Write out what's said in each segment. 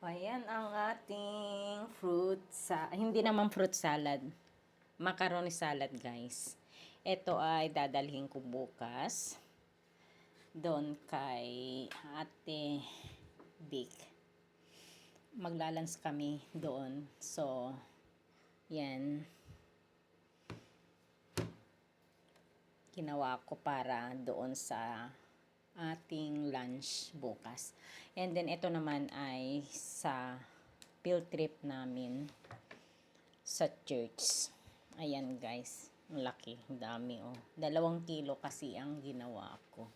Ayan ang ating hindi naman fruit salad. Macaroni salad, guys. Ito ay dadalhin ko bukas doon kay Ate Vic. Maglalans kami doon. So, yan. Ginawa ko para doon sa ating lunch bukas. And then, ito naman ay sa field trip namin sa church. Ayan, guys. Ang laki. Ang dami, oh. 2 kilo kasi ang ginawa ko.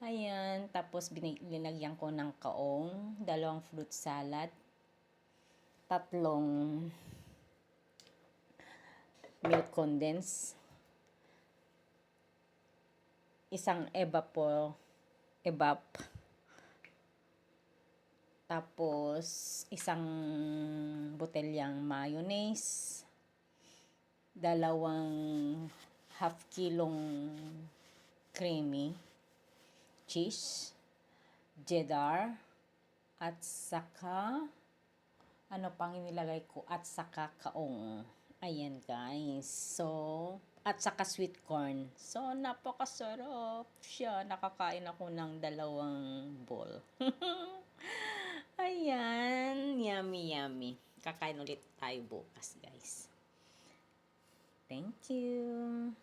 Ayan. Tapos, linagyan ko ng kaong, 2 fruit salad, 3 milk condense, 1 evap, tapos 1 botelyang mayonnaise, 2 half kilong creamy cheese, cheddar, at saka ano pang inilagay ko, at saka kaong. Ayan, guys. So, at saka sweet corn. So, napakasarap siya. Nakakain ako ng 2 bowl. Ayan. Yummy, yummy. Kakain ulit tayo bukas, guys. Thank you.